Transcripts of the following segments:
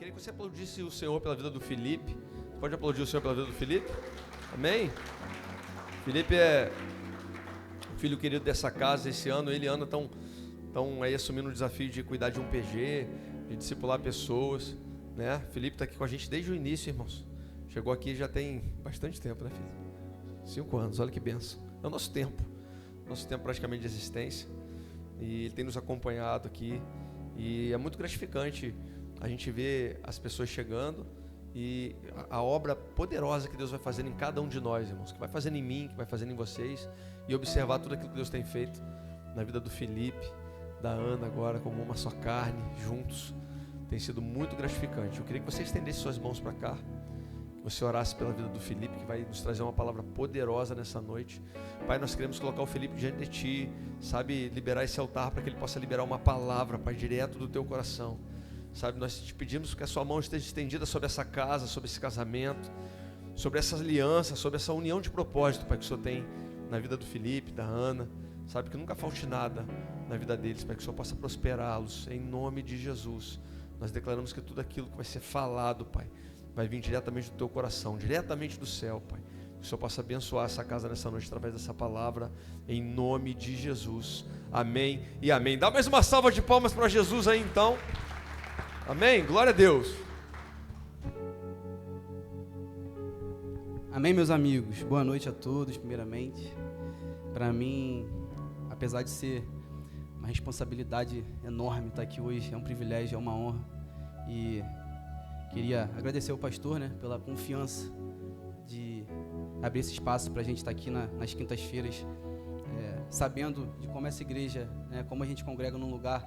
queria que você aplaudisse o Senhor pela vida do Felipe. Pode aplaudir o Senhor pela vida do Felipe? Amém? Felipe é um filho querido dessa casa. Esse ano ele e Ana estão aí assumindo o desafio de cuidar de um PG, de discipular pessoas, né? Felipe está aqui com a gente desde o início, irmãos. Chegou aqui já tem bastante tempo, né, filho? 5 anos, olha que bênção. É o nosso tempo praticamente de existência. E ele tem nos acompanhado aqui. E é muito gratificante a gente ver as pessoas chegando e a obra poderosa que Deus vai fazendo em cada um de nós, irmãos, que vai fazendo em mim, que vai fazendo em vocês, e observar tudo aquilo que Deus tem feito na vida do Felipe, da Ana agora, como uma só carne, juntos. Tem sido muito gratificante. Eu queria que você estendesse suas mãos para cá, que você orasse pela vida do Felipe, que vai nos trazer uma palavra poderosa nessa noite. Pai, nós queremos colocar o Felipe diante de Ti, sabe, liberar esse altar para que ele possa liberar uma palavra, Pai, direto do Teu coração. Sabe, nós te pedimos que a Sua mão esteja estendida sobre essa casa, sobre esse casamento, sobre essa aliança, sobre essa união de propósito, Pai, que o Senhor tem na vida do Felipe, da Ana. Sabe, que nunca falte nada na vida deles, Pai, que o Senhor possa prosperá-los, em nome de Jesus. Nós declaramos que tudo aquilo que vai ser falado, Pai, vai vir diretamente do Teu coração, diretamente do céu, Pai. Que o Senhor possa abençoar essa casa nessa noite através dessa palavra, em nome de Jesus. Amém e amém. Dá mais uma salva de palmas para Jesus aí então. Amém? Glória a Deus. Amém, meus amigos. Boa noite a todos, primeiramente. Para mim, apesar de ser uma responsabilidade enorme estar aqui hoje, é um privilégio, é uma honra. E queria agradecer ao pastor, né, pela confiança de abrir esse espaço para a gente estar aqui nas quintas-feiras, sabendo de como essa igreja, né, como a gente congrega num lugar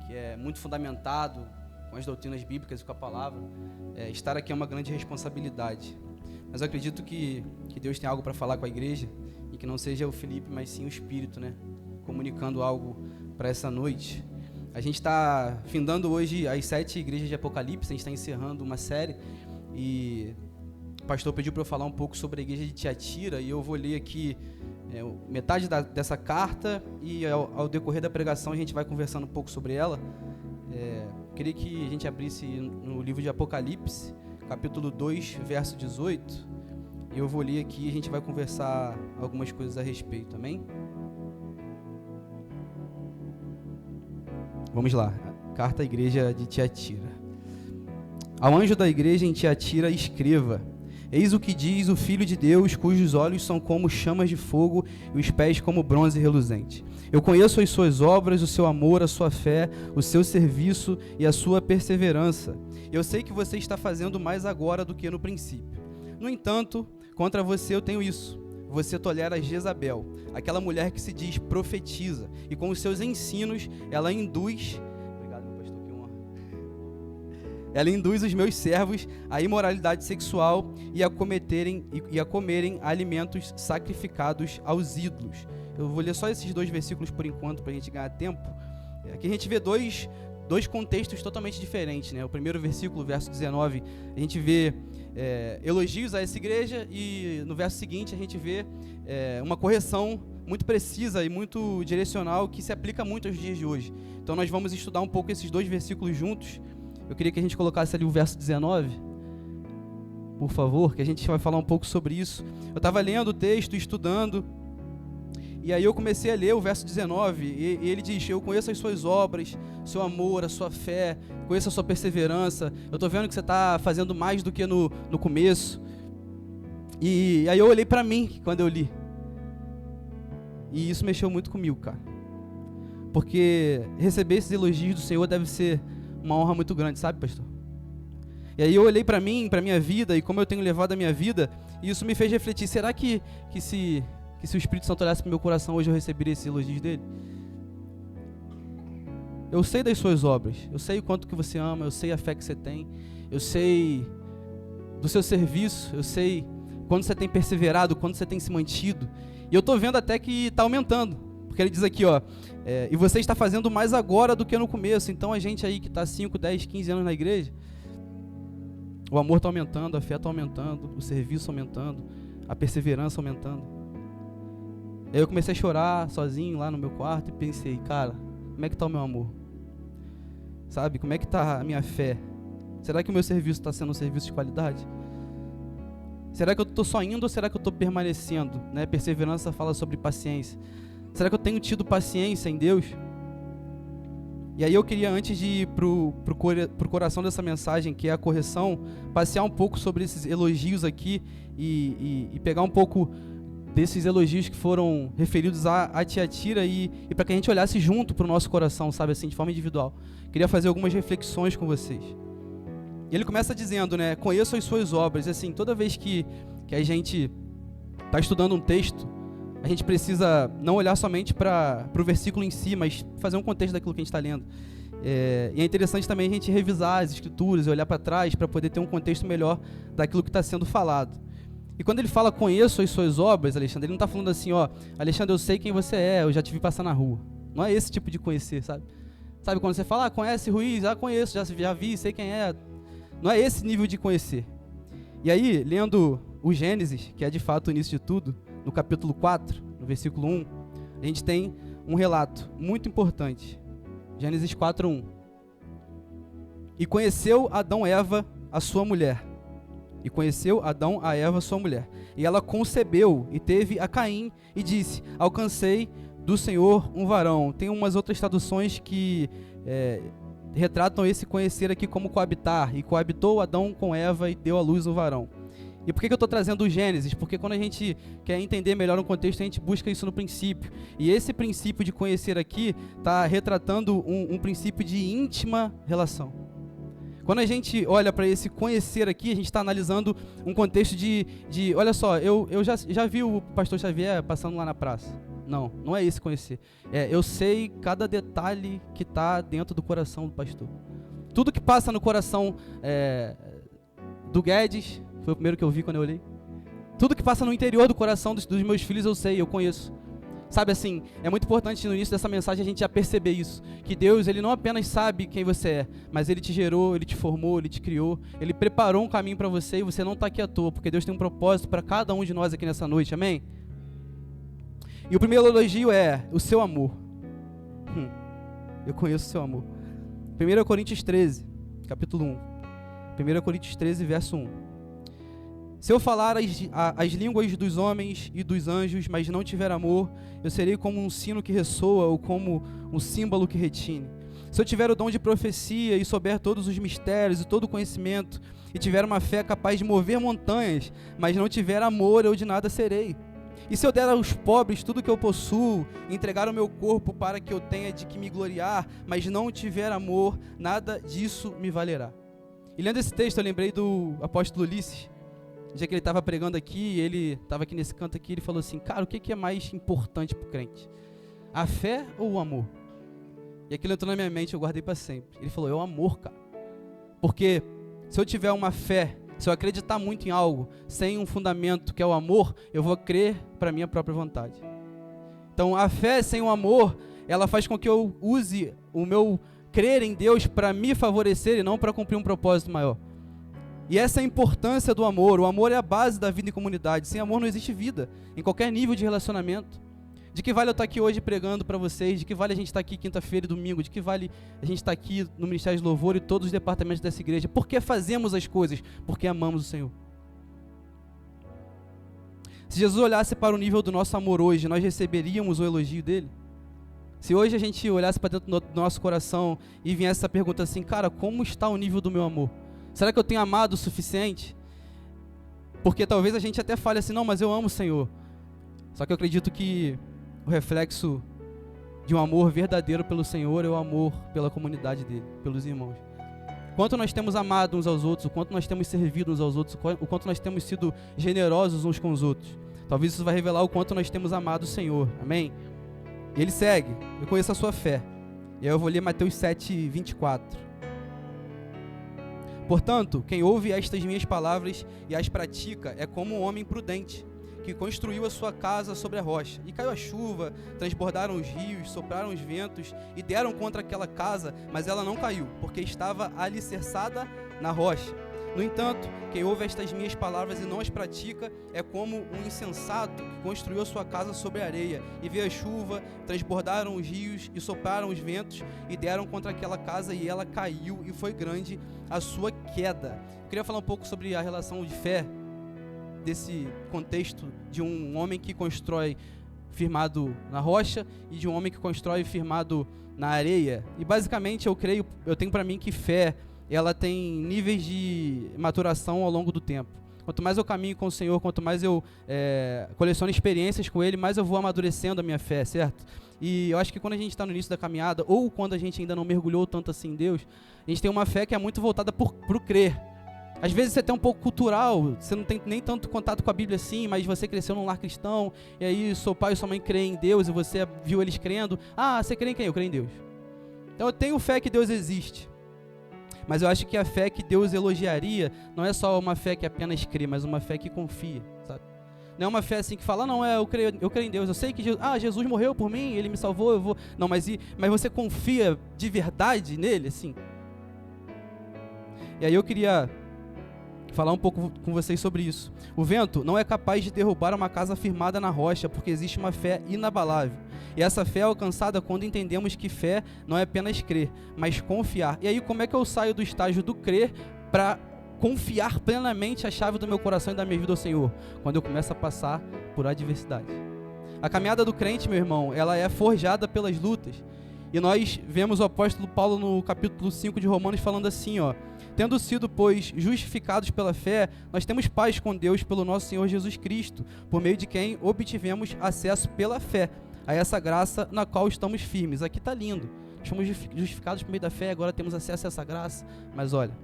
que é muito fundamentado com as doutrinas bíblicas e com a palavra. Estar aqui é uma grande responsabilidade. Mas eu acredito que Deus tem algo para falar com a igreja e que não seja o Felipe, mas sim o Espírito, né, comunicando algo para essa noite. A gente está findando hoje as 7 igrejas de Apocalipse, a gente está encerrando uma série e o pastor pediu para eu falar um pouco sobre a igreja de Tiatira e eu vou ler aqui metade dessa carta e ao decorrer da pregação a gente vai conversando um pouco sobre ela. Queria que a gente abrisse no livro de Apocalipse, capítulo 2, verso 18, e eu vou ler aqui e a gente vai conversar algumas coisas a respeito, amém? Vamos lá, carta à igreja de Tiatira. Ao anjo da igreja em Tiatira escreva: eis o que diz o Filho de Deus, cujos olhos são como chamas de fogo e os pés como bronze reluzente. Eu conheço as suas obras, o seu amor, a sua fé, o seu serviço e a sua perseverança. Eu sei que você está fazendo mais agora do que no princípio. No entanto, contra você eu tenho isso. Você tolera Jezabel, aquela mulher que se diz profetiza, e com os seus ensinos ela induz... Obrigado, meu pastor, que honra. Ela induz os meus servos à imoralidade sexual e a comerem alimentos sacrificados aos ídolos. Eu vou ler só esses 2 versículos por enquanto para a gente ganhar tempo. Aqui a gente vê dois contextos totalmente diferentes, né? O primeiro versículo, verso 19, a gente vê elogios a essa igreja e no verso seguinte a gente vê uma correção muito precisa e muito direcional que se aplica muito aos dias de hoje. Então nós vamos estudar um pouco esses 2 versículos juntos. Eu queria que a gente colocasse ali o verso 19, por favor, que a gente vai falar um pouco sobre isso. Eu estava lendo o texto, estudando, e aí eu comecei a ler o verso 19, e ele diz: eu conheço as suas obras, seu amor, a sua fé, conheço a sua perseverança, eu estou vendo que você está fazendo mais do que no começo. E aí eu olhei para mim quando eu li, e isso mexeu muito comigo, cara, porque receber esses elogios do Senhor deve ser uma honra muito grande, sabe, pastor? E aí eu olhei para mim, para minha vida, e como eu tenho levado a minha vida, e isso me fez refletir: será que se o Espírito Santo olhasse para o meu coração hoje, eu receberia esses elogios dele? Eu sei das suas obras, eu sei o quanto que você ama, eu sei a fé que você tem, eu sei do seu serviço, eu sei quando você tem perseverado, quando você tem se mantido, e eu estou vendo até que está aumentando, porque ele diz aqui, e você está fazendo mais agora do que no começo. Então a gente aí que está 5, 10, 15 anos na igreja, o amor está aumentando, a fé está aumentando, o serviço aumentando, a perseverança aumentando. Aí eu comecei a chorar sozinho lá no meu quarto e pensei: cara, como é que está o meu amor? Sabe, como é que está a minha fé? Será que o meu serviço está sendo um serviço de qualidade? Será que eu estou só indo ou será que eu estou permanecendo? Né? Perseverança fala sobre paciência. Será que eu tenho tido paciência em Deus? E aí eu queria, antes de ir pro coração dessa mensagem, que é a correção, passear um pouco sobre esses elogios aqui e pegar um pouco desses elogios que foram referidos a Tiatira e para que a gente olhasse junto para o nosso coração, sabe, assim, de forma individual. Queria fazer algumas reflexões com vocês. E ele começa dizendo, né, conheço as suas obras. E assim, toda vez que a gente está estudando um texto, a gente precisa não olhar somente para o versículo em si, mas fazer um contexto daquilo que a gente está lendo. E é interessante também a gente revisar as escrituras e olhar para trás para poder ter um contexto melhor daquilo que está sendo falado. E quando ele fala conheço as suas obras, Alexandre, ele não está falando assim, ó, Alexandre, eu sei quem você é, eu já te vi passar na rua. Não é esse tipo de conhecer, sabe? Sabe quando você fala, conhece Ruiz? Conheço, já vi, sei quem é. Não é esse nível de conhecer. E aí, lendo o Gênesis, que é de fato o início de tudo, no capítulo 4, no versículo 1, a gente tem um relato muito importante. Gênesis 4:1. E conheceu Adão Eva, a sua mulher. E conheceu Adão a Eva, sua mulher. E ela concebeu e teve a Caim e disse, alcancei do Senhor um varão. Tem umas outras traduções que retratam esse conhecer aqui como coabitar. E coabitou Adão com Eva e deu à luz um varão. E por que eu estou trazendo o Gênesis? Porque quando a gente quer entender melhor um contexto, a gente busca isso no princípio. E esse princípio de conhecer aqui está retratando um princípio de íntima relação. Quando a gente olha para esse conhecer aqui, a gente está analisando um contexto de olha só, eu já vi o pastor Xavier passando lá na praça. Não é esse conhecer. Eu sei cada detalhe que está dentro do coração do pastor. Tudo que passa no coração do Guedes, foi o primeiro que eu vi quando eu olhei. Tudo que passa no interior do coração dos meus filhos eu sei, eu conheço. Sabe assim, é muito importante no início dessa mensagem a gente já perceber isso. Que Deus, Ele não apenas sabe quem você é, mas Ele te gerou, Ele te formou, Ele te criou. Ele preparou um caminho para você e você não está aqui à toa, porque Deus tem um propósito para cada um de nós aqui nessa noite, amém? E o primeiro elogio é o seu amor. Eu conheço o seu amor. 1 Coríntios 13, capítulo 1. 1 Coríntios 13, verso 1. Se eu falar as línguas dos homens e dos anjos, mas não tiver amor, eu serei como um sino que ressoa ou como um símbolo que retine. Se eu tiver o dom de profecia e souber todos os mistérios e todo o conhecimento, e tiver uma fé capaz de mover montanhas, mas não tiver amor, eu de nada serei. E se eu der aos pobres tudo que eu possuo, entregar o meu corpo para que eu tenha de que me gloriar, mas não tiver amor, nada disso me valerá. E lendo esse texto, eu lembrei do apóstolo Ulisses. No dia que ele estava pregando aqui, ele estava aqui nesse canto aqui, ele falou assim, cara, o que é mais importante para o crente? A fé ou o amor? E aquilo entrou na minha mente, eu guardei para sempre. Ele falou, é o amor, cara. Porque se eu tiver uma fé, se eu acreditar muito em algo, sem um fundamento que é o amor, eu vou crer para a minha própria vontade. Então a fé sem o amor, ela faz com que eu use o meu crer em Deus para me favorecer e não para cumprir um propósito maior. E essa é a importância do amor. O amor é a base da vida em comunidade. Sem amor não existe vida, em qualquer nível de relacionamento. De que vale eu estar aqui hoje pregando para vocês? De que vale a gente estar aqui quinta-feira e domingo? De que vale a gente estar aqui no Ministério de Louvor e todos os departamentos dessa igreja? Por que fazemos as coisas? Porque amamos o Senhor. Se Jesus olhasse para o nível do nosso amor hoje, nós receberíamos o elogio dele? Se hoje a gente olhasse para dentro do nosso coração e viesse essa pergunta assim, cara, como está o nível do meu amor? Será que eu tenho amado o suficiente? Porque talvez a gente até fale assim, não, mas eu amo o Senhor. Só que eu acredito que o reflexo de um amor verdadeiro pelo Senhor é o amor pela comunidade dele, pelos irmãos. Quanto nós temos amado uns aos outros, o quanto nós temos servido uns aos outros, o quanto nós temos sido generosos uns com os outros. Talvez isso vai revelar o quanto nós temos amado o Senhor, amém? E ele segue, eu conheço a sua fé. E aí eu vou ler Mateus 7, 24. Portanto, quem ouve estas minhas palavras e as pratica é como um homem prudente, que construiu a sua casa sobre a rocha. E caiu a chuva, transbordaram os rios, sopraram os ventos e deram contra aquela casa, mas ela não caiu, porque estava alicerçada na rocha. No entanto, quem ouve estas minhas palavras e não as pratica é como um insensato que construiu sua casa sobre a areia, e veio a chuva, transbordaram os rios e sopraram os ventos e deram contra aquela casa, e ela caiu, e foi grande a sua queda. Eu queria falar um pouco sobre a relação de fé, desse contexto de um homem que constrói firmado na rocha e de um homem que constrói firmado na areia. E basicamente eu tenho para mim que fé, ela tem níveis de maturação ao longo do tempo. Quanto mais eu caminho com o Senhor, quanto mais eu coleciono experiências com Ele, mais eu vou amadurecendo a minha fé, certo? E eu acho que quando a gente está no início da caminhada, ou quando a gente ainda não mergulhou tanto assim em Deus, a gente tem uma fé que é muito voltada para o crer. Às vezes você tem um pouco cultural, você não tem nem tanto contato com a Bíblia assim, mas você cresceu num lar cristão, e aí seu pai e sua mãe creem em Deus, e você viu eles crendo. Ah, você crê em quem? Eu creio em Deus. Então eu tenho fé que Deus existe. Mas eu acho que a fé que Deus elogiaria não é só uma fé que apenas crê, mas uma fé que confia, sabe? Não é uma fé assim que fala, não, eu creio em Deus, eu sei que Jesus morreu por mim, Ele me salvou, eu vou... Não, mas você confia de verdade nele, assim? E aí eu queria falar um pouco com vocês sobre isso. O vento não é capaz de derrubar uma casa firmada na rocha, porque existe uma fé inabalável. E essa fé é alcançada quando entendemos que fé não é apenas crer, mas confiar. E aí como é que eu saio do estágio do crer para confiar plenamente a chave do meu coração e da minha vida ao Senhor? Quando eu começo a passar por adversidade. A caminhada do crente, meu irmão, ela é forjada pelas lutas. E nós vemos o apóstolo Paulo no capítulo 5 de Romanos falando assim, ó: tendo sido, pois, justificados pela fé, nós temos paz com Deus pelo nosso Senhor Jesus Cristo, por meio de quem obtivemos acesso pela fé a essa graça na qual estamos firmes. Aqui está lindo, somos justificados por meio da fé, agora temos acesso a essa graça. Mas olha,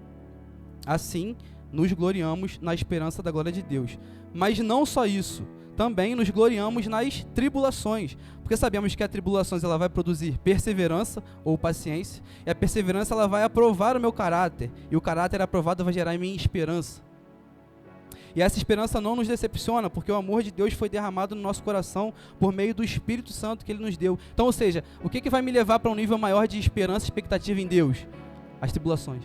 assim nos gloriamos na esperança da glória de Deus. Mas não só isso, também nos gloriamos nas tribulações, porque sabemos que a tribulação ela vai produzir perseverança ou paciência, e a perseverança ela vai aprovar o meu caráter, e o caráter aprovado vai gerar em mim esperança. E essa esperança não nos decepciona, porque o amor de Deus foi derramado no nosso coração por meio do Espírito Santo que Ele nos deu. Então, ou seja, o que vai me levar para um nível maior de esperança e expectativa em Deus? As tribulações.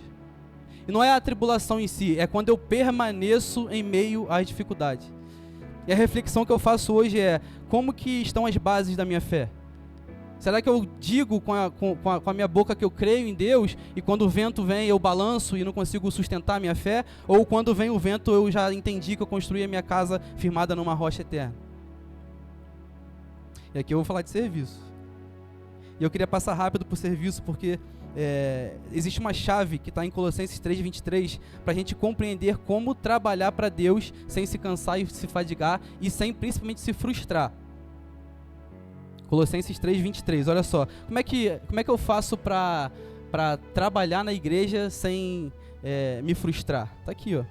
E não é a tribulação em si, é quando eu permaneço em meio às dificuldades. E a reflexão que eu faço hoje é: como que estão as bases da minha fé? Será que eu digo com a minha boca que eu creio em Deus, e quando o vento vem eu balanço e não consigo sustentar a minha fé? Ou quando vem o vento eu já entendi que eu construí a minha casa firmada numa rocha eterna? E aqui eu vou falar de serviço. E eu queria passar rápido por serviço, porque existe uma chave que está em Colossenses 3:23 para a gente compreender como trabalhar para Deus sem se cansar e se fadigar e sem principalmente se frustrar. Colossenses 3:23, olha só, como é que eu faço para trabalhar na igreja sem me frustrar? Está aqui, ó: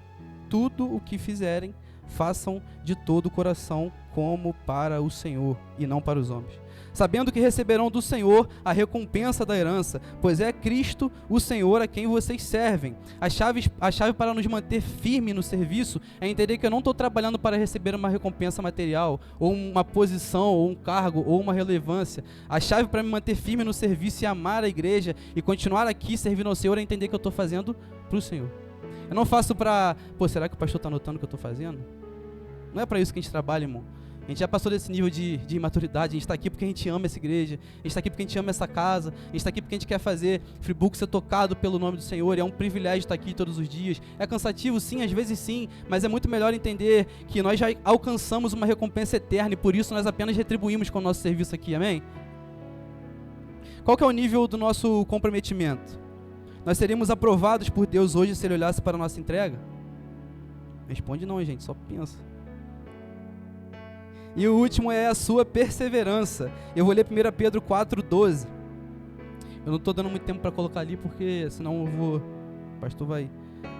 tudo o que fizerem, façam de todo o coração como para o Senhor e não para os homens, sabendo que receberão do Senhor a recompensa da herança, pois é Cristo o Senhor a quem vocês servem. A chave para nos manter firme no serviço é entender que eu não estou trabalhando para receber uma recompensa material, ou uma posição, ou um cargo, ou uma relevância. A chave para me manter firme no serviço e amar a igreja e continuar aqui servindo ao Senhor é entender que eu estou fazendo para o Senhor. Eu não faço para, será que o pastor está notando o que eu estou fazendo? Não é para isso que a gente trabalha, irmão. A gente já passou desse nível de imaturidade. A gente está aqui porque a gente ama essa igreja, a gente está aqui porque a gente ama essa casa, a gente está aqui porque a gente quer fazer Friburgo ser tocado pelo nome do Senhor, e é um privilégio estar aqui todos os dias. É cansativo, sim, às vezes sim, mas é muito melhor entender que nós já alcançamos uma recompensa eterna, e por isso nós apenas retribuímos com o nosso serviço aqui, amém? Qual que é o nível do nosso comprometimento? Nós seríamos aprovados por Deus hoje se Ele olhasse para a nossa entrega? Responde não, gente, só pensa. E o último é a sua perseverança. Eu vou ler 1 Pedro 4:12. Eu não estou dando muito tempo para colocar ali, porque senão eu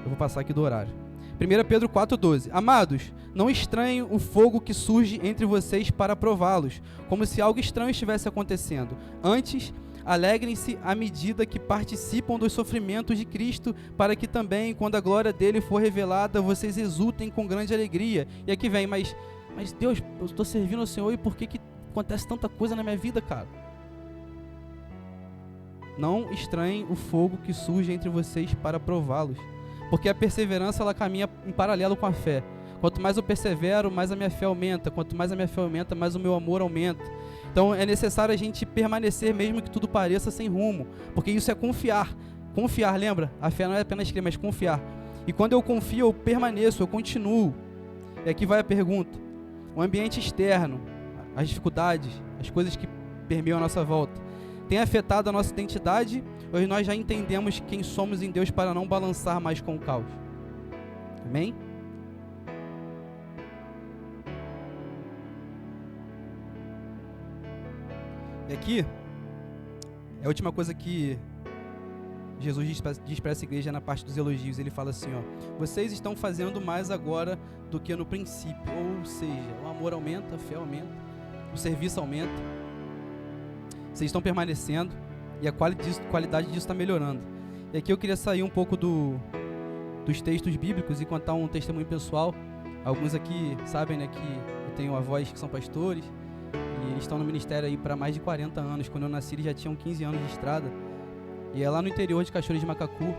vou passar aqui do horário. 1 Pedro 4:12. Amados, não estranhem o fogo que surge entre vocês para prová-los, como se algo estranho estivesse acontecendo. Antes, alegrem-se à medida que participam dos sofrimentos de Cristo, para que também, quando a glória dele for revelada, vocês exultem com grande alegria. E aqui vem, mas Deus, eu estou servindo ao Senhor, e por que acontece tanta coisa na minha vida, cara? Não estranhem o fogo que surge entre vocês para prová-los, Porque a perseverança, ela caminha em paralelo com a fé. Quanto mais eu persevero, mais a minha fé aumenta. Quanto mais a minha fé aumenta, mais o meu amor aumenta. Então é necessário a gente permanecer mesmo que tudo pareça sem rumo. Porque isso é confiar. Confiar, lembra? A fé não é apenas crer, mas confiar. E quando eu confio, eu permaneço, eu continuo. E aqui vai a pergunta. O ambiente externo, as dificuldades, as coisas que permeiam a nossa volta, tem afetado a nossa identidade? Ou nós já entendemos quem somos em Deus para não balançar mais com o caos? Amém? E aqui, é a última coisa que Jesus diz para essa igreja na parte dos elogios. Ele fala assim, ó: vocês estão fazendo mais agora do que no princípio. Ou seja, o amor aumenta, a fé aumenta, o serviço aumenta. Vocês estão permanecendo e a qualidade disso está melhorando. E aqui eu queria sair um pouco dos textos bíblicos e contar um testemunho pessoal. Alguns aqui sabem, né, que eu tenho avós que são pastores e eles estão no ministério aí para mais de 40 anos. Quando eu nasci, eles já tinham 15 anos de estrada. E é lá no interior de Cachoeira de Macacu.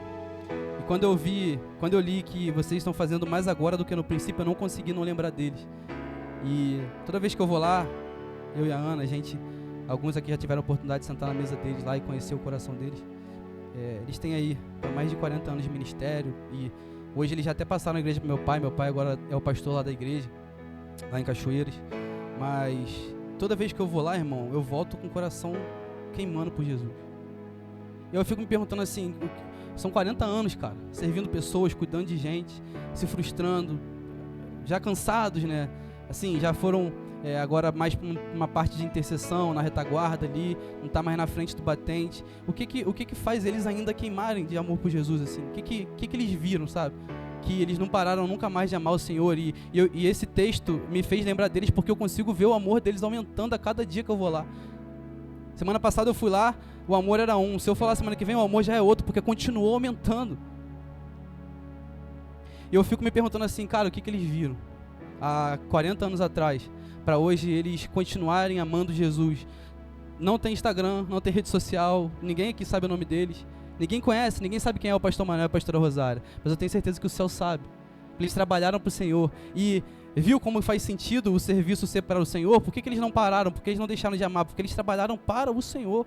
E quando eu li que vocês estão fazendo mais agora do que no princípio, eu não consegui não lembrar deles. E toda vez que eu vou lá, eu e a Ana, alguns aqui já tiveram a oportunidade de sentar na mesa deles lá e conhecer o coração deles. Eles têm aí mais de 40 anos de ministério e hoje eles já até passaram na igreja para meu pai agora é o pastor lá da igreja, lá em Cachoeiras. Mas toda vez que eu vou lá, irmão, eu volto com o coração queimando por Jesus. Eu fico me perguntando assim, são 40 anos, cara, servindo pessoas, cuidando de gente, se frustrando, já cansados, né? Assim, já foram agora mais para uma parte de intercessão, na retaguarda ali, não tá mais na frente do batente. O que faz eles ainda queimarem de amor por Jesus, assim? O que eles viram, sabe? Que eles não pararam nunca mais de amar o Senhor. E esse texto me fez lembrar deles porque eu consigo ver o amor deles aumentando a cada dia que eu vou lá. Semana passada eu fui lá, o amor era um. Se eu falar semana que vem, o amor já é outro, porque continuou aumentando. E eu fico me perguntando assim, cara, o que eles viram há 40 anos atrás, para hoje eles continuarem amando Jesus? Não tem Instagram, não tem rede social, ninguém aqui sabe o nome deles, ninguém conhece, ninguém sabe quem é o pastor Manuel e a pastora Rosária, mas eu tenho certeza que o céu sabe. Eles trabalharam para o Senhor e viu como faz sentido o serviço ser para o Senhor? Por que eles não pararam? Por que eles não deixaram de amar? Porque eles trabalharam para o Senhor.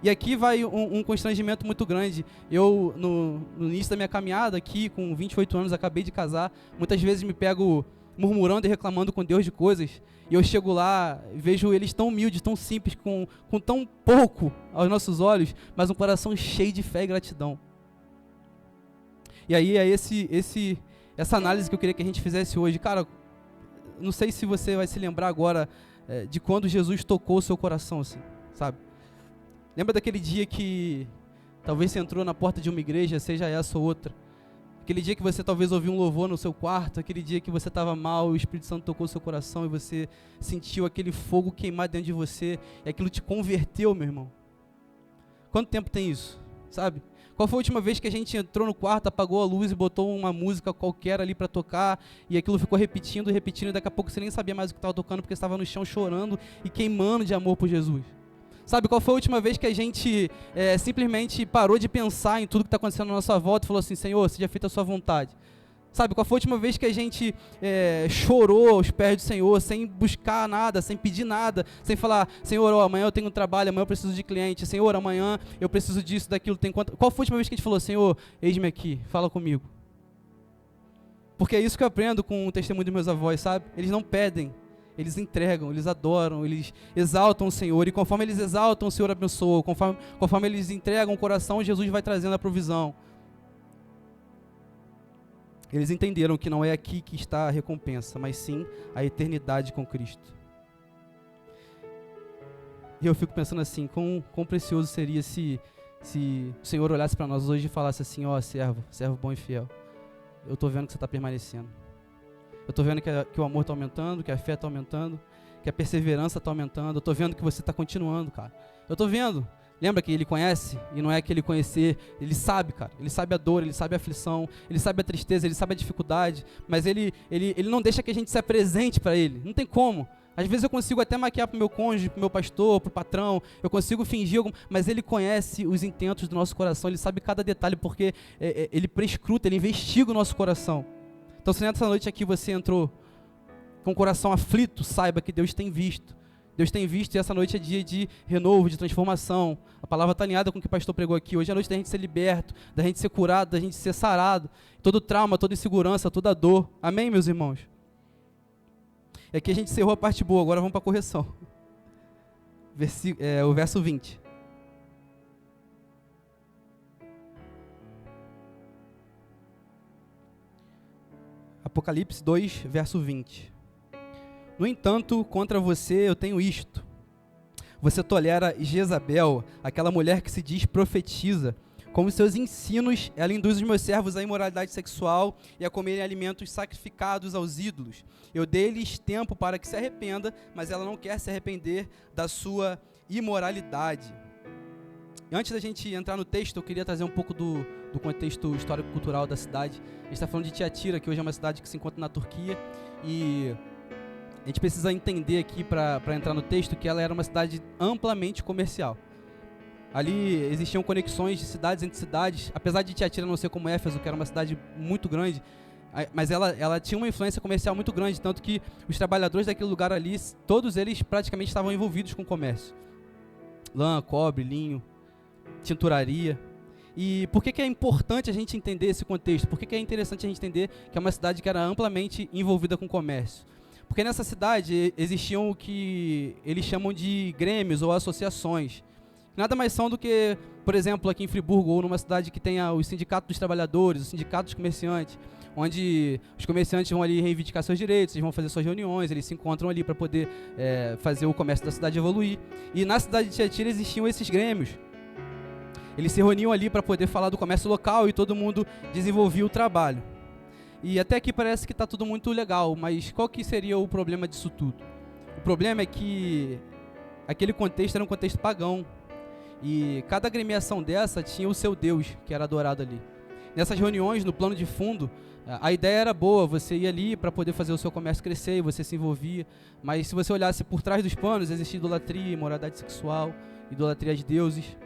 E aqui vai um constrangimento muito grande. Eu, no início da minha caminhada aqui, com 28 anos, acabei de casar, muitas vezes me pego murmurando e reclamando com Deus de coisas, e eu chego lá, vejo eles tão humildes, tão simples, com tão pouco aos nossos olhos, mas um coração cheio de fé e gratidão. E aí é essa análise que eu queria que a gente fizesse hoje. Cara, não sei se você vai se lembrar agora de quando Jesus tocou o seu coração, assim, sabe? Lembra daquele dia que talvez você entrou na porta de uma igreja, seja essa ou outra? Aquele dia que você talvez ouviu um louvor no seu quarto, aquele dia que você estava mal, o Espírito Santo tocou o seu coração e você sentiu aquele fogo queimar dentro de você e aquilo te converteu, meu irmão. Quanto tempo tem isso, sabe? Qual foi a última vez que a gente entrou no quarto, apagou a luz e botou uma música qualquer ali para tocar e aquilo ficou repetindo e daqui a pouco você nem sabia mais o que estava tocando porque estava no chão chorando e queimando de amor por Jesus? Sabe, qual foi a última vez que a gente simplesmente parou de pensar em tudo que está acontecendo à nossa volta e falou assim, Senhor, seja feita a sua vontade? Sabe, qual foi a última vez que a gente chorou aos pés do Senhor, sem buscar nada, sem pedir nada, sem falar, Senhor, amanhã eu tenho um trabalho, amanhã eu preciso de cliente, Senhor, amanhã eu preciso disso, daquilo, tem quanto... Qual foi a última vez que a gente falou, Senhor, eis-me aqui, fala comigo? Porque é isso que eu aprendo com o testemunho dos meus avós, sabe? Eles não pedem, eles entregam, eles adoram, eles exaltam o Senhor, e conforme eles exaltam, o Senhor abençoa, conforme eles entregam o coração, Jesus vai trazendo a provisão. Eles entenderam que não é aqui que está a recompensa, mas sim a eternidade com Cristo. E eu fico pensando assim, quão precioso seria se o Senhor olhasse para nós hoje e falasse assim, ó, servo bom e fiel, eu estou vendo que você está permanecendo. Eu estou vendo que o amor está aumentando, que a fé está aumentando, que a perseverança está aumentando. Eu estou vendo que você está continuando, cara. Eu estou vendo. Lembra que ele conhece? E não é aquele conhecer. Ele sabe, cara. Ele sabe a dor, ele sabe a aflição, ele sabe a tristeza, ele sabe a dificuldade. Mas ele não deixa que a gente se apresente para ele. Não tem como. Às vezes eu consigo até maquiar para o meu cônjuge, para o meu pastor, para o patrão, eu consigo fingir, mas ele conhece os intentos do nosso coração, ele sabe cada detalhe, porque ele prescruta, ele investiga o nosso coração. Então, se nessa noite aqui você entrou com o coração aflito, saiba que Deus tem visto. Deus tem visto, e essa noite é dia de renovo, de transformação. A palavra está alinhada com o que o pastor pregou aqui. Hoje é a noite da gente ser liberto, da gente ser curado, da gente ser sarado. Todo trauma, toda insegurança, toda dor. Amém, meus irmãos? E aqui a gente encerrou a parte boa, agora vamos para a correção. O verso 20. Apocalipse 2, verso 20. No entanto, contra você eu tenho isto. Você tolera Jezabel, aquela mulher que se diz profetiza. Com os seus ensinos, ela induz os meus servos à imoralidade sexual e a comerem alimentos sacrificados aos ídolos. Eu dei-lhes tempo para que se arrependa, mas ela não quer se arrepender da sua imoralidade. E antes da gente entrar no texto, eu queria trazer um pouco do contexto histórico-cultural da cidade. A gente está falando de Tiatira, que hoje é uma cidade que se encontra na Turquia, e a gente precisa entender aqui, para entrar no texto, que ela era uma cidade amplamente comercial. Ali existiam conexões de cidades entre cidades, apesar de Tiatira não ser como Éfeso, que era uma cidade muito grande, mas ela tinha uma influência comercial muito grande, tanto que os trabalhadores daquele lugar ali, todos eles praticamente estavam envolvidos com o comércio. Lã, cobre, linho, tinturaria. E por que é importante a gente entender esse contexto? Por que é interessante a gente entender que é uma cidade que era amplamente envolvida com o comércio? Porque nessa cidade existiam o que eles chamam de grêmios ou associações. Nada mais são do que, por exemplo, aqui em Friburgo, ou numa cidade que tenha o sindicato dos trabalhadores, o sindicato dos comerciantes, onde os comerciantes vão ali reivindicar seus direitos, eles vão fazer suas reuniões, eles se encontram ali para poder fazer o comércio da cidade evoluir. E na cidade de Tiatira existiam esses grêmios. Eles se reuniam ali para poder falar do comércio local e todo mundo desenvolvia o trabalho. E até aqui parece que está tudo muito legal, mas qual que seria o problema disso tudo? O problema é que aquele contexto era um contexto pagão. E cada agremiação dessa tinha o seu Deus, que era adorado ali. Nessas reuniões, no plano de fundo, a ideia era boa, você ia ali para poder fazer o seu comércio crescer, e você se envolvia. Mas se você olhasse por trás dos panos, existia idolatria, imoralidade sexual, idolatria de deuses.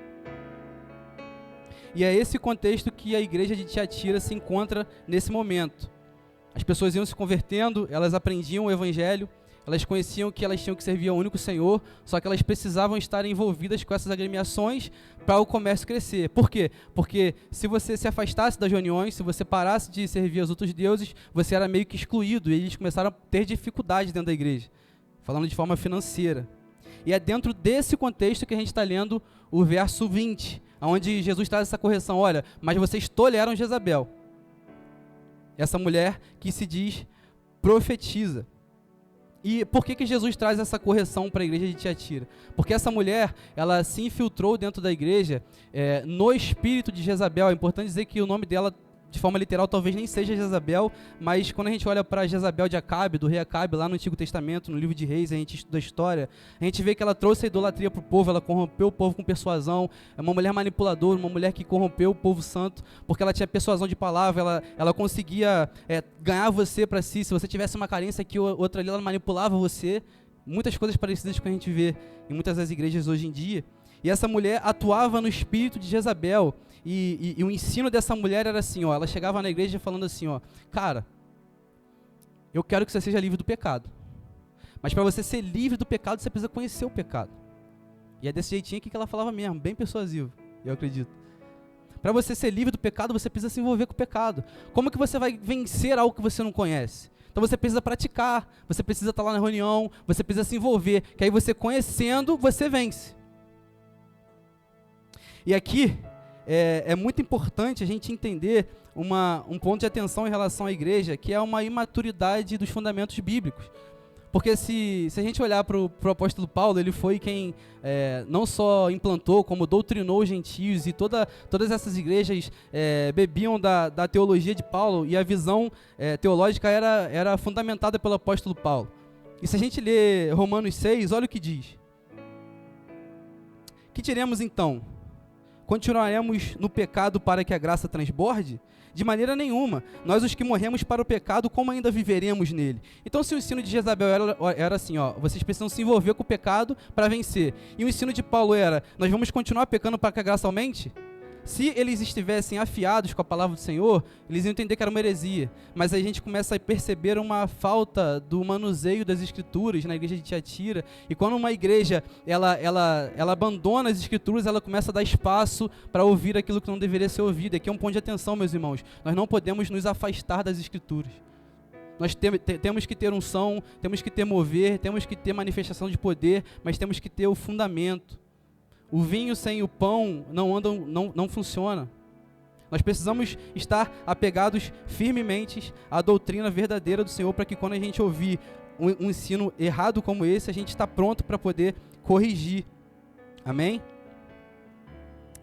E é esse contexto que a igreja de Tiatira se encontra nesse momento. As pessoas iam se convertendo, elas aprendiam o evangelho, elas conheciam que elas tinham que servir ao único Senhor, só que elas precisavam estar envolvidas com essas agremiações para o comércio crescer. Por quê? Porque se você se afastasse das reuniões, se você parasse de servir aos outros deuses, você era meio que excluído, e eles começaram a ter dificuldade dentro da igreja, falando de forma financeira. E é dentro desse contexto que a gente está lendo o verso 20, onde Jesus traz essa correção. Olha, mas vocês toleram Jezabel, essa mulher que se diz profetiza. E por que Jesus traz essa correção para a igreja de Tiatira? Porque essa mulher, ela se infiltrou dentro da igreja no espírito de Jezabel. É importante dizer que o nome dela, de forma literal, talvez nem seja Jezabel, mas quando a gente olha para Jezabel de Acabe, do rei Acabe, lá no Antigo Testamento, no livro de Reis, a gente estuda a história, a gente vê que ela trouxe a idolatria para o povo, ela corrompeu o povo com persuasão, é uma mulher manipuladora, uma mulher que corrompeu o povo santo, porque ela tinha persuasão de palavra, ela conseguia ganhar você para si. Se você tivesse uma carência aqui ou outra ali, ela manipulava você. Muitas coisas parecidas com a gente vê em muitas das igrejas hoje em dia. E essa mulher atuava no espírito de Jezabel. E o ensino dessa mulher era assim, ela chegava na igreja falando assim, cara, eu quero que você seja livre do pecado. Mas para você ser livre do pecado, você precisa conhecer o pecado. E é desse jeitinho que ela falava mesmo, bem persuasivo, eu acredito. Para você ser livre do pecado, você precisa se envolver com o pecado. Como que você vai vencer algo que você não conhece? Então você precisa praticar, você precisa estar lá na reunião, você precisa se envolver, que aí você conhecendo, você vence. E aqui é muito importante a gente entender um ponto de atenção em relação à igreja, que é uma imaturidade dos fundamentos bíblicos. Porque se a gente olhar para o apóstolo Paulo, ele foi quem não só implantou, como doutrinou os gentios, e todas essas igrejas bebiam da teologia de Paulo, e a visão teológica era fundamentada pelo apóstolo Paulo. E se a gente ler Romanos 6, olha o que diz. Que diremos então? continuaremos no pecado para que a graça transborde? De maneira nenhuma. Nós, os que morremos para o pecado, como ainda viveremos nele? Então, se o ensino de Jezabel era assim, ó, vocês precisam se envolver com o pecado para vencer. E o ensino de Paulo era, nós vamos continuar pecando para que a graça aumente? Se eles estivessem afiados com a palavra do Senhor, eles iam entender que era uma heresia. Mas aí a gente começa a perceber uma falta do manuseio das Escrituras na igreja de Tiatira. E quando uma igreja ela abandona as Escrituras, ela começa a dar espaço para ouvir aquilo que não deveria ser ouvido. Aqui é um ponto de atenção, meus irmãos. Nós não podemos nos afastar das Escrituras. Nós temos que ter unção, temos que ter mover, temos que ter manifestação de poder, mas temos que ter o fundamento. O vinho sem o pão não funciona. Nós precisamos estar apegados firmemente à doutrina verdadeira do Senhor, para que quando a gente ouvir um ensino errado como esse, a gente está pronto para poder corrigir. Amém?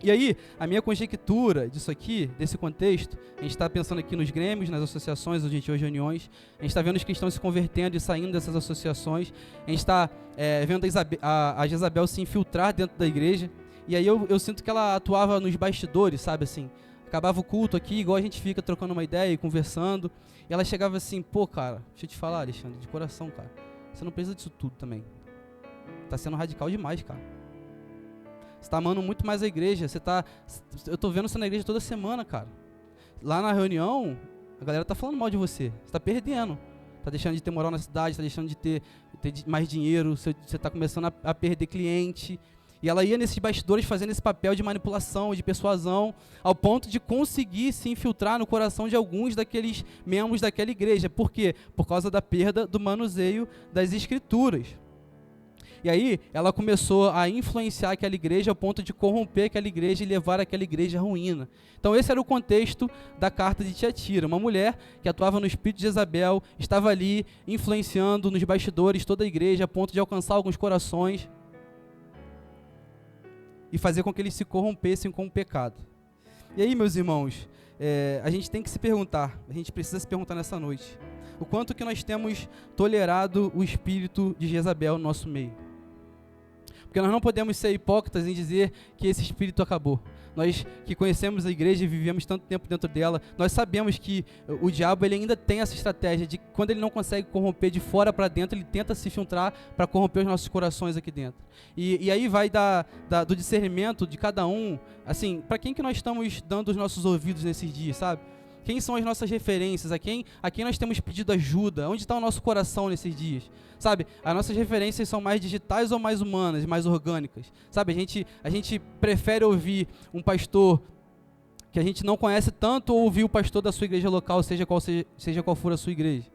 E aí, a minha conjectura disso aqui, desse contexto, a gente está pensando aqui nos grêmios, nas associações onde a gente hoje reuniões, a gente está vendo os que estão se convertendo e saindo dessas associações, a gente está vendo a Jezabel se infiltrar dentro da igreja, e aí eu sinto que ela atuava nos bastidores, sabe assim, acabava o culto aqui, igual a gente fica trocando uma ideia e conversando, e ela chegava assim, pô cara, deixa eu te falar, Alexandre, de coração, cara, você não precisa disso tudo também, tá sendo radical demais, cara. Você tá amando muito mais a igreja. Eu tô vendo você na igreja toda semana, cara. Lá na reunião, a galera tá falando mal de você. Você tá perdendo. Tá deixando de ter moral na cidade, tá deixando de ter mais dinheiro, você tá começando a perder cliente. E ela ia nesses bastidores fazendo esse papel de manipulação, de persuasão, ao ponto de conseguir se infiltrar no coração de alguns daqueles membros daquela igreja. Por quê? Por causa da perda do manuseio das Escrituras. E aí, ela começou a influenciar aquela igreja ao ponto de corromper aquela igreja e levar aquela igreja à ruína. Então esse era o contexto da carta de Tiatira. Uma mulher que atuava no espírito de Jezabel, estava ali influenciando nos bastidores toda a igreja, a ponto de alcançar alguns corações e fazer com que eles se corrompessem com o pecado. E aí, meus irmãos, a gente tem que se perguntar, a gente precisa se perguntar nessa noite, o quanto que nós temos tolerado o espírito de Jezabel no nosso meio. Porque nós não podemos ser hipócritas em dizer que esse espírito acabou. Nós que conhecemos a igreja e vivemos tanto tempo dentro dela, nós sabemos que o diabo ele ainda tem essa estratégia de quando ele não consegue corromper de fora para dentro, ele tenta se filtrar para corromper os nossos corações aqui dentro. E aí vai do discernimento de cada um, assim, para quem que nós estamos dando os nossos ouvidos nesses dias, sabe? Quem são as nossas referências? A quem nós temos pedido ajuda? Onde está o nosso coração nesses dias? Sabe, as nossas referências são mais digitais ou mais humanas, mais orgânicas? Sabe, a gente prefere ouvir um pastor que a gente não conhece tanto ou ouvir o pastor da sua igreja local, seja qual for a sua igreja?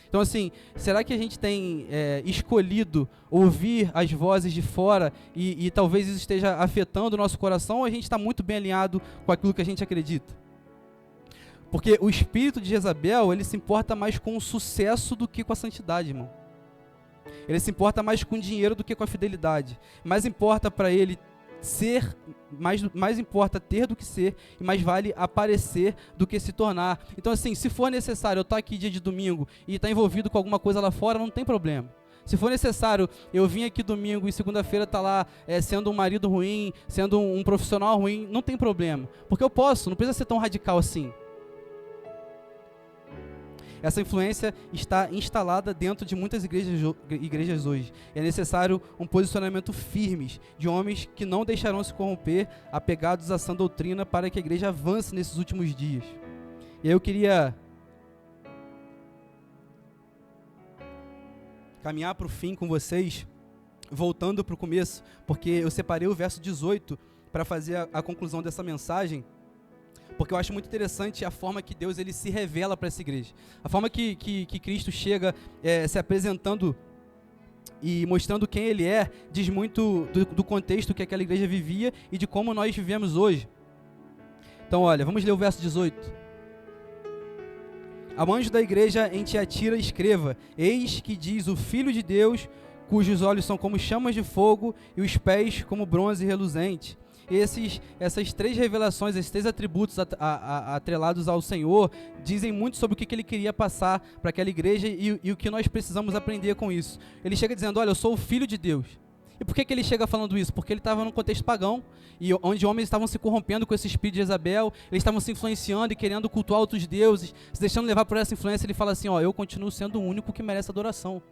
Então assim, será que a gente tem escolhido ouvir as vozes de fora e talvez isso esteja afetando o nosso coração, ou a gente está muito bem alinhado com aquilo que a gente acredita? Porque o espírito de Jezabel, ele se importa mais com o sucesso do que com a santidade, irmão. Ele se importa mais com o dinheiro do que com a fidelidade. Mais importa para ele ser, mais importa ter do que ser, e mais vale aparecer do que se tornar. Então assim, se for necessário eu estar aqui dia de domingo e estar envolvido com alguma coisa lá fora, não tem problema. Se for necessário eu vir aqui domingo e segunda-feira estar lá sendo um marido ruim, sendo um profissional ruim, não tem problema. Porque eu posso, não precisa ser tão radical assim. Essa influência está instalada dentro de muitas igrejas hoje. É necessário um posicionamento firme de homens que não deixarão se corromper, apegados à sã doutrina, para que a igreja avance nesses últimos dias. E aí eu queria caminhar para o fim com vocês, voltando para o começo, porque eu separei o verso 18 para fazer a conclusão dessa mensagem. Porque eu acho muito interessante a forma que Deus ele se revela para essa igreja. A forma que Cristo chega se apresentando e mostrando quem Ele é, diz muito do contexto que aquela igreja vivia e de como nós vivemos hoje. Então olha, vamos ler o verso 18. Ao anjo da igreja em Tiatira escreva: eis que diz o Filho de Deus, cujos olhos são como chamas de fogo e os pés como bronze reluzente. Essas três revelações, esses três atributos atrelados ao Senhor, dizem muito sobre o que Ele queria passar para aquela igreja e o que nós precisamos aprender com isso. Ele chega dizendo: olha, eu sou o Filho de Deus. E por que ele chega falando isso? Porque ele estava num contexto pagão, e onde homens estavam se corrompendo com esse espírito de Jezabel, eles estavam se influenciando e querendo cultuar outros deuses, se deixando levar por essa influência. Ele fala assim, eu continuo sendo o único que merece adoração.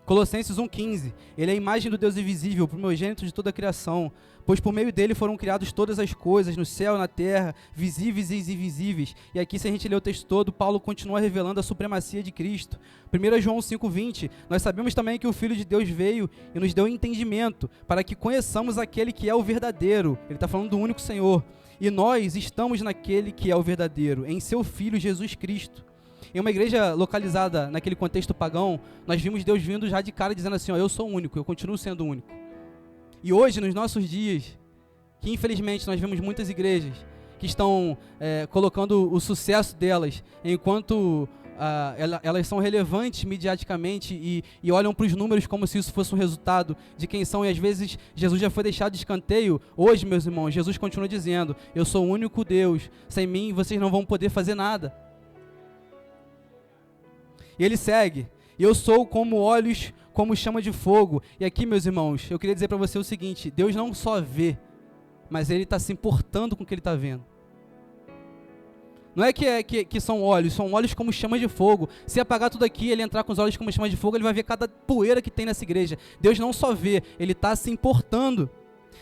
Colossenses 1,15, ele é a imagem do Deus invisível, o primogênito de toda a criação, pois por meio dele foram criadas todas as coisas, no céu e na terra, visíveis e invisíveis. E aqui, se a gente ler o texto todo, Paulo continua revelando a supremacia de Cristo. 1 João 5,20, nós sabemos também que o Filho de Deus veio e nos deu entendimento, para que conheçamos aquele que é o verdadeiro. Ele está falando do único Senhor. E nós estamos naquele que é o verdadeiro, em seu Filho Jesus Cristo. Em uma igreja localizada naquele contexto pagão, nós vimos Deus vindo já de cara dizendo assim, eu sou o único, eu continuo sendo o único. E hoje, nos nossos dias, que infelizmente nós vemos muitas igrejas que estão colocando o sucesso delas, enquanto elas são relevantes mediaticamente e olham para os números como se isso fosse um resultado de quem são, e às vezes Jesus já foi deixado de escanteio. Hoje, meus irmãos, Jesus continua dizendo, eu sou o único Deus, sem mim vocês não vão poder fazer nada. E ele segue, eu sou como olhos, como chama de fogo. E aqui, meus irmãos, eu queria dizer para você o seguinte, Deus não só vê, mas ele está se importando com o que ele está vendo. Não é que são olhos como chama de fogo. Se apagar tudo aqui, ele entrar com os olhos como chama de fogo, ele vai ver cada poeira que tem nessa igreja. Deus não só vê, ele está se importando.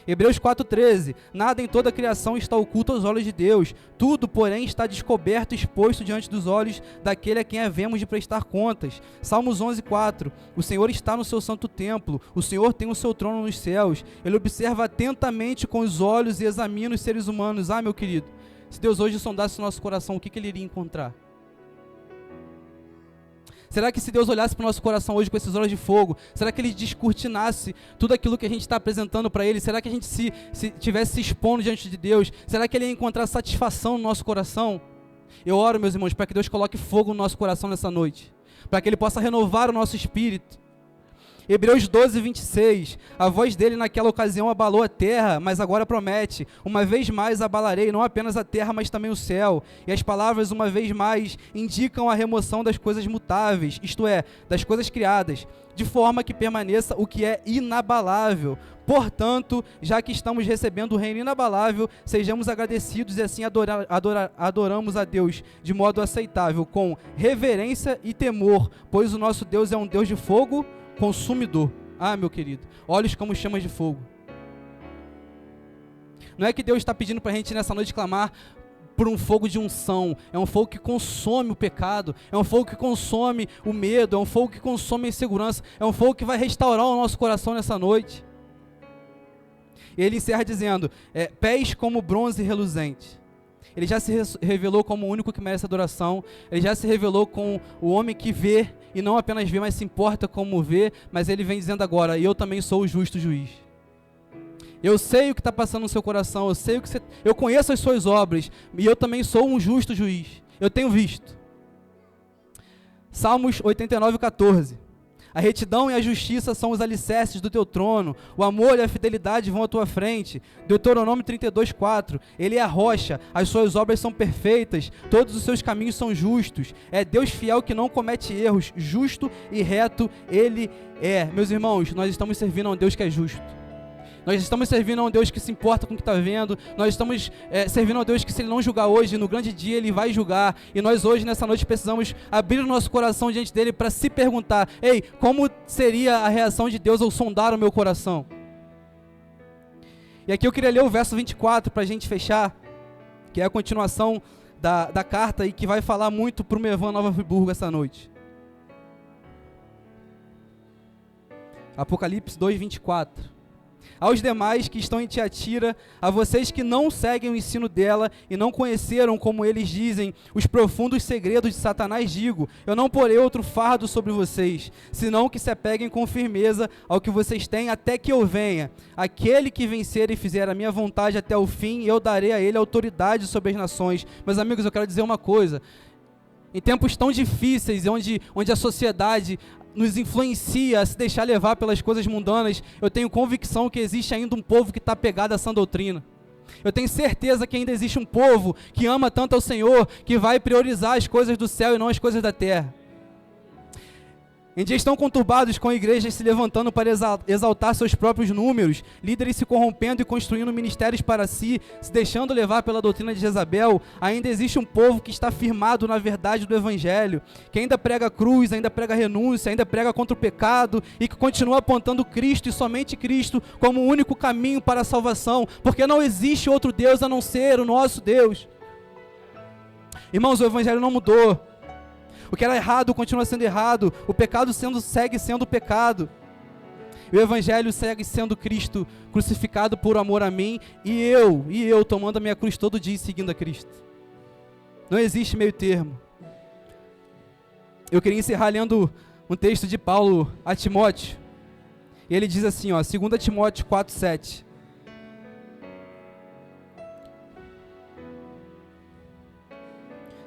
Hebreus 4,13, nada em toda a criação está oculto aos olhos de Deus, tudo, porém, está descoberto e exposto diante dos olhos daquele a quem havemos de prestar contas. Salmos 11,4, o Senhor está no seu santo templo, o Senhor tem o seu trono nos céus, ele observa atentamente com os olhos e examina os seres humanos. Meu querido, se Deus hoje sondasse o nosso coração, o que ele iria encontrar? Será que se Deus olhasse para o nosso coração hoje com esses olhos de fogo, será que ele descortinasse tudo aquilo que a gente está apresentando para ele? Será que a gente se tivesse se expondo diante de Deus? Será que ele ia encontrar satisfação no nosso coração? Eu oro, meus irmãos, para que Deus coloque fogo no nosso coração nessa noite, para que ele possa renovar o nosso espírito. Hebreus 12:26, a voz dele naquela ocasião abalou a terra, mas agora promete, uma vez mais abalarei não apenas a terra, mas também o céu. E as palavras, uma vez mais, indicam a remoção das coisas mutáveis, isto é, das coisas criadas, de forma que permaneça o que é inabalável. Portanto, já que estamos recebendo o reino inabalável, sejamos agradecidos e assim adoramos a Deus de modo aceitável, com reverência e temor, pois o nosso Deus é um Deus de fogo consumidor. Meu querido, olhos como chamas de fogo. Não é que Deus está pedindo para a gente nessa noite clamar por um fogo de unção, é um fogo que consome o pecado, é um fogo que consome o medo, é um fogo que consome a insegurança, é um fogo que vai restaurar o nosso coração nessa noite. E ele encerra dizendo, pés como bronze reluzente. Ele já se revelou como o único que merece adoração, ele já se revelou como o homem que vê, e não apenas vê, mas se importa como vê, mas ele vem dizendo agora, eu também sou o justo juiz. Eu sei o que está passando no seu coração, eu conheço as suas obras, e eu também sou um justo juiz, eu tenho visto. Salmos 89:14. A retidão e a justiça são os alicerces do teu trono, o amor e a fidelidade vão à tua frente. Deuteronômio 32:4, ele é a rocha, as suas obras são perfeitas, todos os seus caminhos são justos, é Deus fiel que não comete erros, justo e reto ele é. Meus irmãos, nós estamos servindo a um Deus que é justo. Nós estamos servindo a um Deus que se importa com o que está vendo. Nós estamos servindo a um Deus que, se Ele não julgar hoje, no grande dia Ele vai julgar. E nós hoje, nessa noite, precisamos abrir o nosso coração diante dEle para se perguntar, como seria a reação de Deus ao sondar o meu coração? E aqui eu queria ler o verso 24 para a gente fechar, que é a continuação da carta e que vai falar muito para o Mevan Nova Friburgo essa noite. Apocalipse 2:24. Aos demais que estão em Tiatira, a vocês que não seguem o ensino dela e não conheceram, como eles dizem, os profundos segredos de Satanás, digo, eu não porei outro fardo sobre vocês, senão que se apeguem com firmeza ao que vocês têm até que eu venha. Aquele que vencer e fizer a minha vontade até o fim, eu darei a ele autoridade sobre as nações. Meus amigos, eu quero dizer uma coisa, em tempos tão difíceis, onde a sociedade nos influencia a se deixar levar pelas coisas mundanas, eu tenho convicção que existe ainda um povo que está pegado a sã doutrina. Eu tenho certeza que ainda existe um povo que ama tanto ao Senhor, que vai priorizar as coisas do céu e não as coisas da terra. Em dias tão conturbados, com igrejas se levantando para exaltar seus próprios números, líderes se corrompendo e construindo ministérios para si, se deixando levar pela doutrina de Jezabel, ainda existe um povo que está firmado na verdade do Evangelho, que ainda prega cruz, ainda prega renúncia, ainda prega contra o pecado e que continua apontando Cristo e somente Cristo como o único caminho para a salvação, porque não existe outro Deus a não ser o nosso Deus. Irmãos, o Evangelho não mudou. O que era errado continua sendo errado. O pecado segue sendo pecado. E o Evangelho segue sendo Cristo crucificado por amor a mim e eu tomando a minha cruz todo dia e seguindo a Cristo. Não existe meio termo. Eu queria encerrar lendo um texto de Paulo a Timóteo. E ele diz assim, 2 Timóteo 4:7.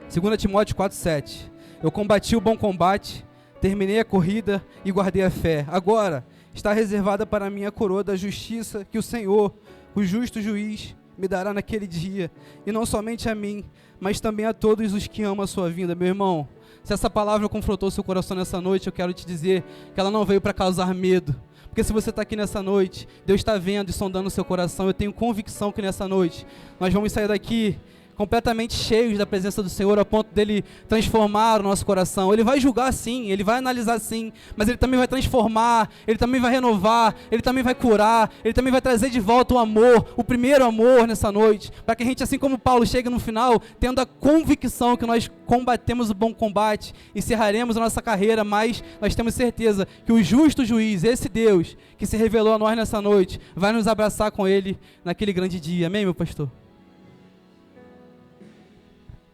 Timóteo 4:7. Eu combati o bom combate, terminei a corrida e guardei a fé. Agora está reservada para mim a coroa da justiça que o Senhor, o justo juiz, me dará naquele dia. E não somente a mim, mas também a todos os que amam a sua vinda. Meu irmão, se essa palavra confrontou seu coração nessa noite, eu quero te dizer que ela não veio para causar medo. Porque se você está aqui nessa noite, Deus está vendo e sondando o seu coração. Eu tenho convicção que nessa noite nós vamos sair daqui completamente cheios da presença do Senhor, a ponto dele transformar o nosso coração. Ele vai julgar sim, ele vai analisar sim, mas ele também vai transformar, ele também vai renovar, ele também vai curar, ele também vai trazer de volta o amor, o primeiro amor nessa noite, para que a gente, assim como Paulo, chegue no final, tendo a convicção que nós combatemos o bom combate, encerraremos a nossa carreira, mas nós temos certeza que o justo juiz, esse Deus que se revelou a nós nessa noite, vai nos abraçar com ele naquele grande dia. Amém, meu pastor?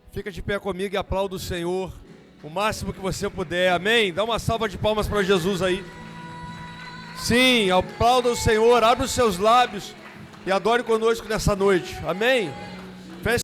Fica de pé comigo e aplauda o Senhor o máximo que você puder, amém? Dá uma salva de palmas para Jesus aí. Sim, aplauda o Senhor, abre os seus lábios e adore conosco nessa noite, amém?